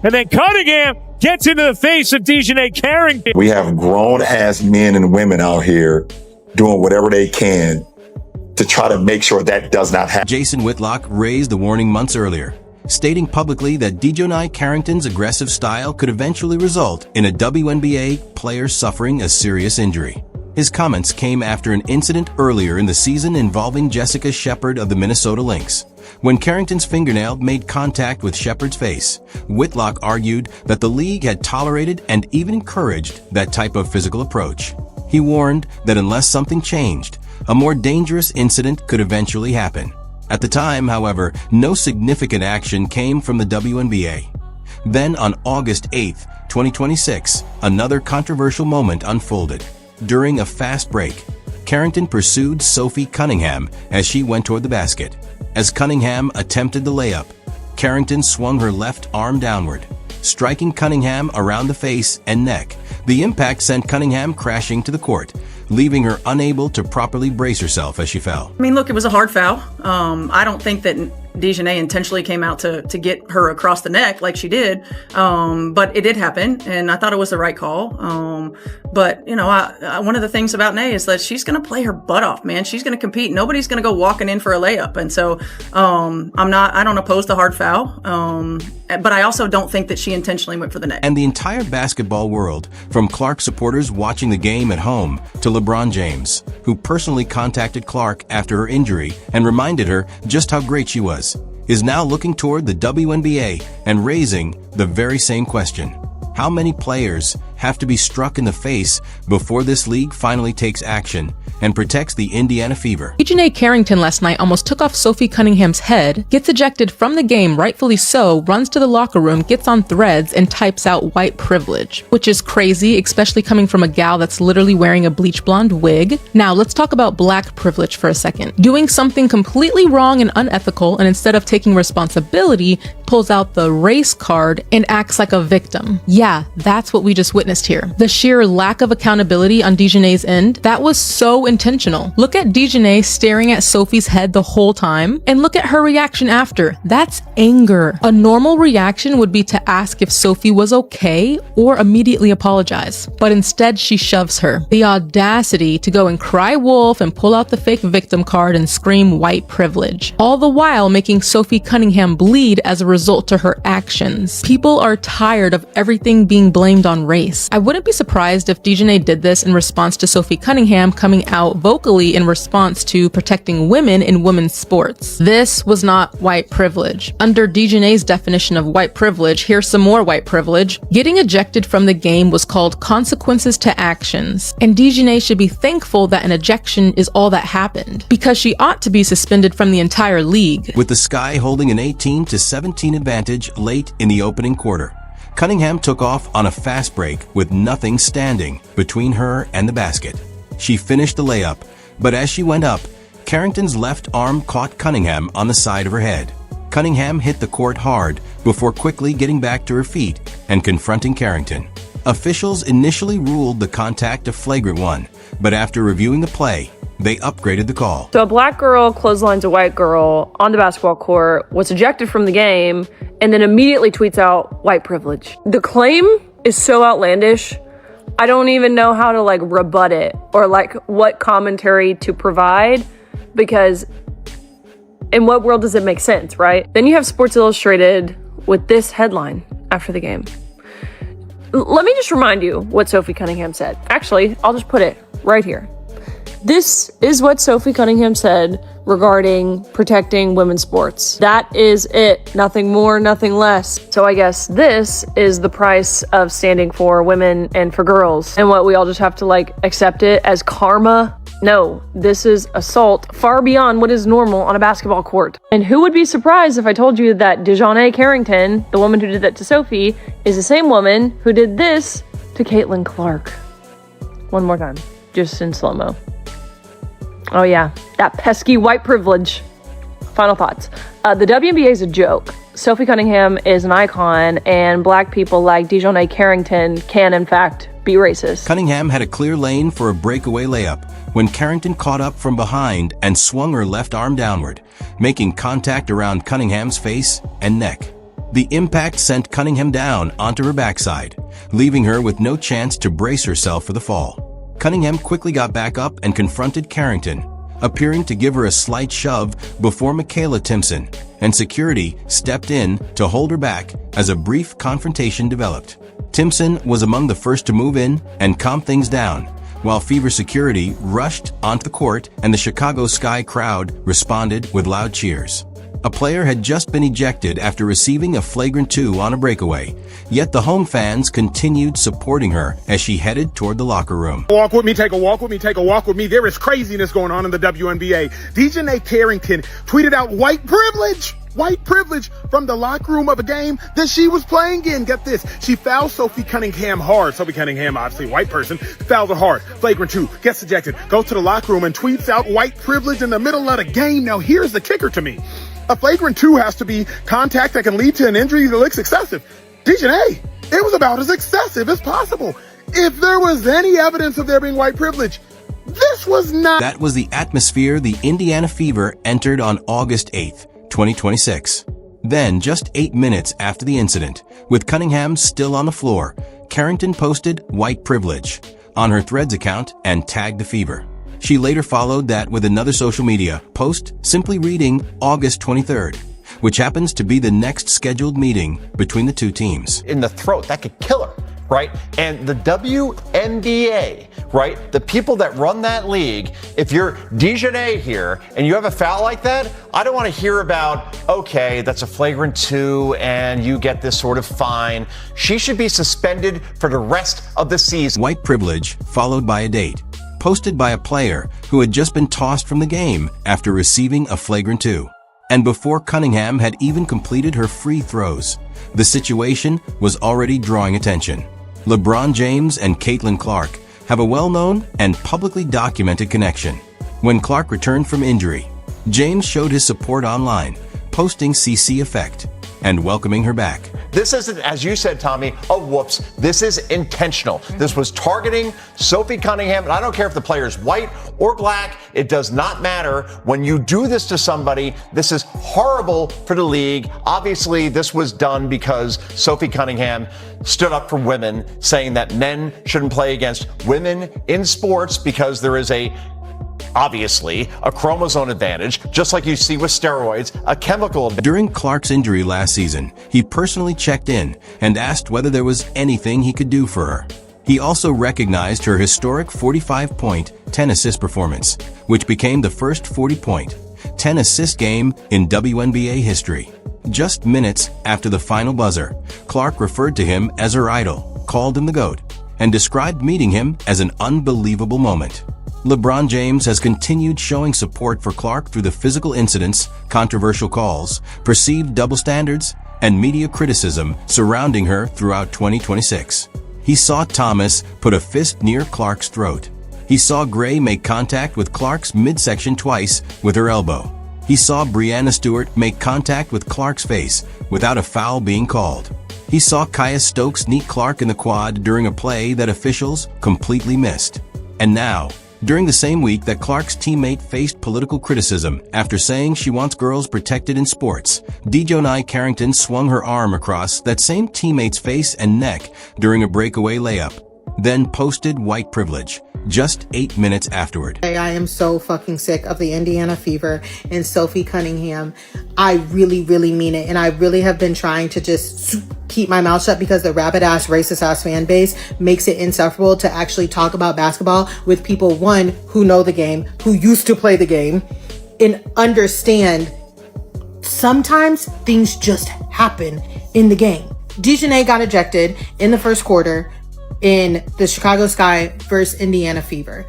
And then Cunningham gets into the face of DiJonai Carrington. We have grown-ass men and women out here doing whatever they can to try to make sure that does not happen. Jason Whitlock raised the warning months earlier, stating publicly that DiJonai Carrington's aggressive style could eventually result in a WNBA player suffering a serious injury. His comments came after an incident earlier in the season involving Jessica Shepard of the Minnesota Lynx. When Carrington's fingernail made contact with Shepard's face, Whitlock argued that the league had tolerated and even encouraged that type of physical approach. He warned that unless something changed, a more dangerous incident could eventually happen. At the time, however, no significant action came from the WNBA. Then on August 8, 2026, another controversial moment unfolded. During a fast break, Carrington pursued Sophie Cunningham as she went toward the basket. As Cunningham attempted the layup, Carrington swung her left arm downward, striking Cunningham around the face and neck. The impact sent Cunningham crashing to the court, leaving her unable to properly brace herself as she fell. I mean, look, it was a hard foul. I don't think that DiJonai intentionally came out to get her across the neck like she did, but it did happen, and I thought it was the right call. But, you know, one of the things about Nay is that she's going to play her butt off, man. She's going to compete. Nobody's going to go walking in for a layup. And so I don't oppose the hard foul, but I also don't think that she intentionally went for the neck. And the entire basketball world, from Clark supporters watching the game at home to LeBron James, who personally contacted Clark after her injury and reminded her just how great she was, is now looking toward the WNBA and raising the very same question. How many players have to be struck in the face before this league finally takes action and protects the Indiana Fever? DiJonai Carrington last night almost took off Sophie Cunningham's head, gets ejected from the game, rightfully so, runs to the locker room, gets on Threads, and types out white privilege, which is crazy, especially coming from a gal that's literally wearing a bleach blonde wig. Now, let's talk about black privilege for a second. Doing something completely wrong and unethical, and instead of taking responsibility, pulls out the race card and acts like a victim. Yeah, that's what we just witnessed here. The sheer lack of accountability on DiJonai's end, that was so intentional. Look at DiJonai staring at Sophie's head the whole time, and look at her reaction after. That's anger. A normal reaction would be to ask if Sophie was okay or immediately apologize. But instead, she shoves her. The audacity to go and cry wolf and pull out the fake victim card and scream white privilege. All the while making Sophie Cunningham bleed as a result to her actions. People are tired of everything being blamed on race. I wouldn't be surprised if DiJonai did this in response to Sophie Cunningham coming out vocally in response to protecting women in women's sports. This was not white privilege. Under DiJonai's definition of white privilege, here's some more white privilege. Getting ejected from the game was called consequences to actions, and DiJonai should be thankful that an ejection is all that happened, because she ought to be suspended from the entire league. With the Sky holding an 18-17 advantage late in the opening quarter, Cunningham took off on a fast break with nothing standing between her and the basket. She finished the layup, but as she went up, Carrington's left arm caught Cunningham on the side of her head. Cunningham hit the court hard before quickly getting back to her feet and confronting Carrington. Officials initially ruled the contact a flagrant one, but after reviewing the play, they upgraded the call. So a black girl clotheslines a white girl on the basketball court, was ejected from the game, and then immediately tweets out white privilege. The claim is so outlandish, I don't even know how to rebut it or what commentary to provide, because in what world does it make sense, right? Then you have Sports Illustrated with this headline after the game. Let me just remind you what Sophie Cunningham said. Actually, I'll just put it right here. This is what Sophie Cunningham said regarding protecting women's sports. That is it. Nothing more, nothing less. So I guess this is the price of standing for women and for girls. And what, we all just have to accept it as karma? No, this is assault far beyond what is normal on a basketball court. And who would be surprised if I told you that DiJonai Carrington, the woman who did that to Sophie, is the same woman who did this to Caitlin Clark. One more time, just in slow-mo. Oh yeah, that pesky white privilege. Final thoughts. The WNBA is a joke. Sophie Cunningham is an icon, and black people like DiJonai Carrington can, in fact, be racist. Cunningham had a clear lane for a breakaway layup when Carrington caught up from behind and swung her left arm downward, making contact around Cunningham's face and neck. The impact sent Cunningham down onto her backside, leaving her with no chance to brace herself for the fall. Cunningham quickly got back up and confronted Carrington, appearing to give her a slight shove before Michaela Timpson, and security stepped in to hold her back as a brief confrontation developed. Timpson was among the first to move in and calm things down, while Fever security rushed onto the court and the Chicago Sky crowd responded with loud cheers. A player had just been ejected after receiving a flagrant 2 on a breakaway, yet the home fans continued supporting her as she headed toward the locker room. Walk with me, take a walk with me, take a walk with me. There is craziness going on in the WNBA. DiJonai Carrington tweeted out white privilege from the locker room of a game that she was playing in. Get this. She fouled Sophie Cunningham hard. Sophie Cunningham, obviously a white person, fouled her hard. Flagrant 2, gets ejected, goes to the locker room and tweets out white privilege in the middle of the game. Now here's the kicker to me. A flagrant 2 has to be contact that can lead to an injury that looks excessive. DiJonai, it was about as excessive as possible. If there was any evidence of there being white privilege, this was not. That was the atmosphere the Indiana Fever entered on August 8th, 2026. Then, just 8 minutes after the incident, with Cunningham still on the floor, Carrington posted white privilege on her Threads account and tagged the Fever. She later followed that with another social media post simply reading August 23rd, which happens to be the next scheduled meeting between the two teams. In the throat, that could kill her, right? And the WNBA, right? The people that run that league, if you're DiJonai here and you have a foul like that, I don't want to hear about, okay, that's a flagrant 2 and you get this sort of fine. She should be suspended for the rest of the season. White privilege followed by a date, posted by a player who had just been tossed from the game after receiving a flagrant 2. And before Cunningham had even completed her free throws, the situation was already drawing attention. LeBron James and Caitlin Clark have a well-known and publicly documented connection. When Clark returned from injury, James showed his support online, posting CC effect and welcoming her back. This isn't, as you said, Tommy, a whoops. This is intentional. This was targeting Sophie Cunningham, and I don't care if the player is white or black. It does not matter. When you do this to somebody, this is horrible for the league. Obviously, this was done because Sophie Cunningham stood up for women, saying that men shouldn't play against women in sports because there is obviously a chromosome advantage, just like you see with steroids, a chemical advantage. During Clark's injury last season, he personally checked in and asked whether there was anything he could do for her. He also recognized her historic 45-point, 10-assist performance, which became the first 40-point, 10-assist game in WNBA history. Just minutes after the final buzzer, Clark referred to him as her idol, called him the GOAT, and described meeting him as an unbelievable moment. LeBron James has continued showing support for Clark through the physical incidents, controversial calls, perceived double standards, and media criticism surrounding her throughout 2026. He saw Thomas put a fist near Clark's throat. He saw Gray make contact with Clark's midsection twice with her elbow. He saw Breanna Stewart make contact with Clark's face without a foul being called. He saw Kaya Stokes knee Clark in the quad during a play that officials completely missed. And now, during the same week that Clark's teammate faced political criticism after saying she wants girls protected in sports, DiJonai Carrington swung her arm across that same teammate's face and neck during a breakaway layup, then posted white privilege just 8 minutes afterward. I am so fucking sick of the Indiana Fever and Sophie Cunningham. I really, really mean it. And I really have been trying to just keep my mouth shut because the rabid-ass, racist-ass fan base makes it insufferable to actually talk about basketball with people, one, who know the game, who used to play the game, and understand sometimes things just happen in the game. DiJonai got ejected in the first quarter in the Chicago Sky versus Indiana Fever.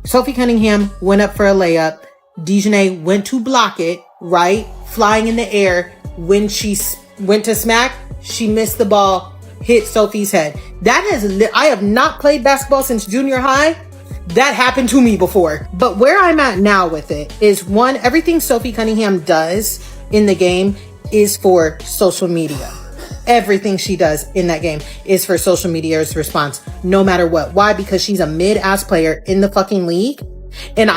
Sophie Cunningham went up for a layup. DiJonai went to block it, right? Flying in the air. When she went to smack, she missed the ball, hit Sophie's head. I have not played basketball since junior high. That happened to me before. But where I'm at now with it is, one, everything Sophie Cunningham does in the game is for social media. Everything she does in that game is for social media's response, no matter what. Why? Because she's a mid-ass player in the fucking league. And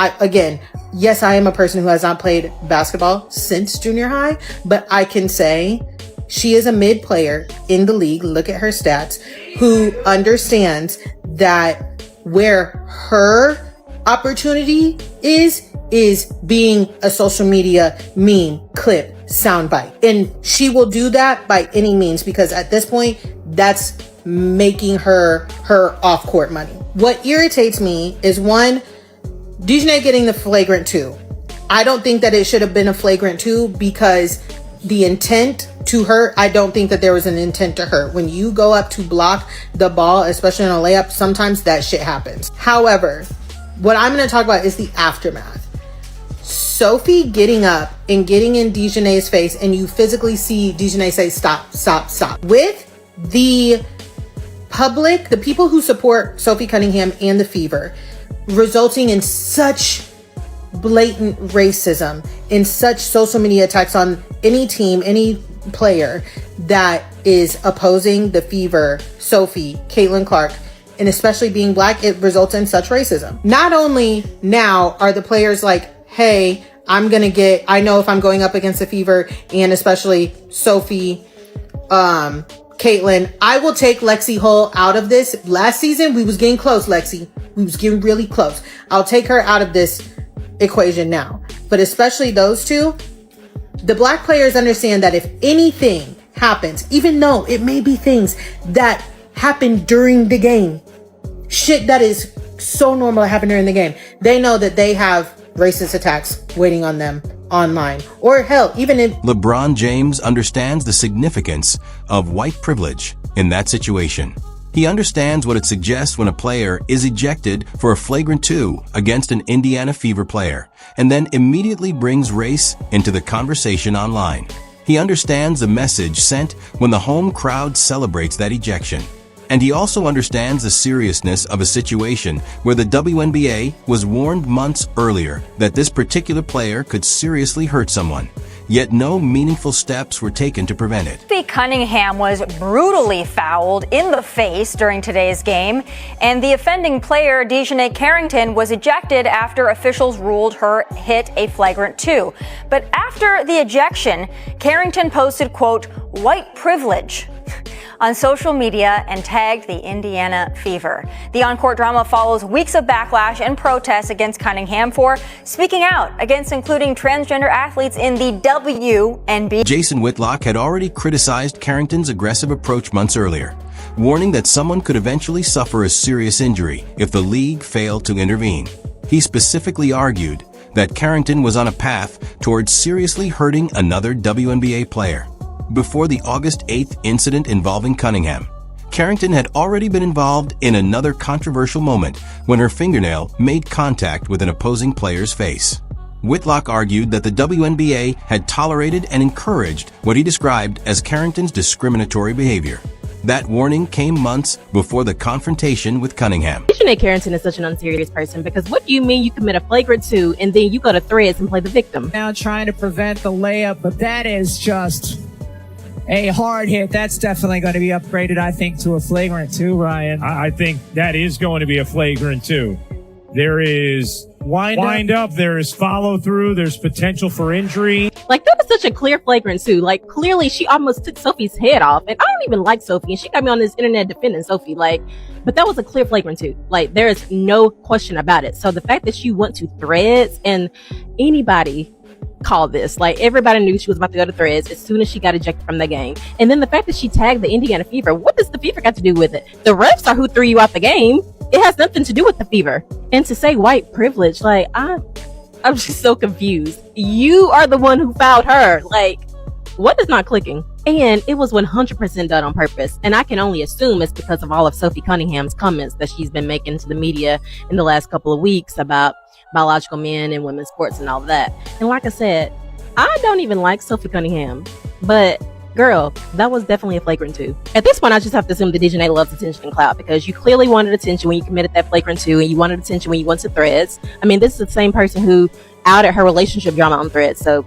yes, I am a person who has not played basketball since junior high, but I can say She is a mid player in the league. Look at her stats, who understands that where her opportunity is being a social media meme, clip, soundbite. And she will do that by any means, because at this point, that's making her off-court money. What irritates me is, one, DiJonai getting the flagrant 2. I don't think that it should have been a flagrant 2, because the intent to her, I don't think that there was an intent to hurt. When you go up to block the ball, especially in a layup, sometimes that shit happens. However, what I'm going to talk about is the aftermath. Sophie getting up and getting in DiJonai's face, and you physically see DiJonai say, stop, stop, stop. With the public, the people who support Sophie Cunningham and the Fever, resulting in such blatant racism, in such social media attacks on any team, any player that is opposing the Fever, Sophie, Caitlin Clark, and especially being black, it results in such racism. Not only now are the players like, hey, I know if I'm going up against the Fever, and especially Sophie, Caitlin, I will take Lexi Hull out of this. Last season, we was getting close, Lexi. We was getting really close. I'll take her out of this equation now. But especially those two, the black players understand that if anything happens, even though it may be things that happen during the game, shit that is so normal to happen during the game, they know that they have racist attacks waiting on them online. Or hell, even in... LeBron James understands the significance of white privilege in that situation. He understands what it suggests when a player is ejected for a flagrant 2 against an Indiana Fever player, and then immediately brings race into the conversation online. He understands the message sent when the home crowd celebrates that ejection. And he also understands the seriousness of a situation where the WNBA was warned months earlier that this particular player could seriously hurt someone. Yet no meaningful steps were taken to prevent it. Sophie Cunningham was brutally fouled in the face during today's game, and the offending player, DiJonai Carrington, was ejected after officials ruled her hit a flagrant 2. But after the ejection, Carrington posted, quote, "white privilege," on social media and tagged the Indiana Fever. The on-court drama follows weeks of backlash and protests against Cunningham for speaking out against including transgender athletes in the WNBA. Jason Whitlock had already criticized Carrington's aggressive approach months earlier, warning that someone could eventually suffer a serious injury if the league failed to intervene. He specifically argued that Carrington was on a path towards seriously hurting another WNBA player. Before the August 8th incident involving Cunningham, Carrington had already been involved in another controversial moment when her fingernail made contact with an opposing player's face. Whitlock argued that the WNBA had tolerated and encouraged what he described as Carrington's discriminatory behavior. That warning came months before the confrontation with Cunningham. DiJonai Carrington is such an unserious person, because what do you mean you commit a flagrant 2 and then you go to Threads and play the victim? Now trying to prevent the layup, but that is just a hard hit. That's definitely going to be upgraded, I think, to a flagrant 2, Ryan. I think that is going to be a flagrant 2. There is wind up, there is follow through, there's potential for injury. Like, that was such a clear flagrant 2. Like, clearly she almost took Sophie's head off. And I don't even like Sophie, and she got me on this internet defending Sophie. Like, but that was a clear flagrant 2. Like, there is no question about it. So the fact that she went to Threads, and anybody called this, like, everybody knew she was about to go to Threads as soon as she got ejected from the game. And then the fact that she tagged the Indiana Fever, what does the Fever got to do with it? The refs are who threw you out the game. It has nothing to do with the Fever. And to say white privilege, like, I'm just so confused. You are the one who fouled her. Like, what is not clicking? And it was 100% done on purpose. And I can only assume it's because of all of Sophie Cunningham's comments that she's been making to the media in the last couple of weeks about biological men and women's sports and all that. And like I said, I don't even like Sophie Cunningham, but girl, that was definitely a flagrant 2. At this point, I just have to assume that DiJonai loves attention and clout, because you clearly wanted attention when you committed that flagrant 2, and you wanted attention when you went to Threads. I mean, this is the same person who outed her relationship drama on Threads, so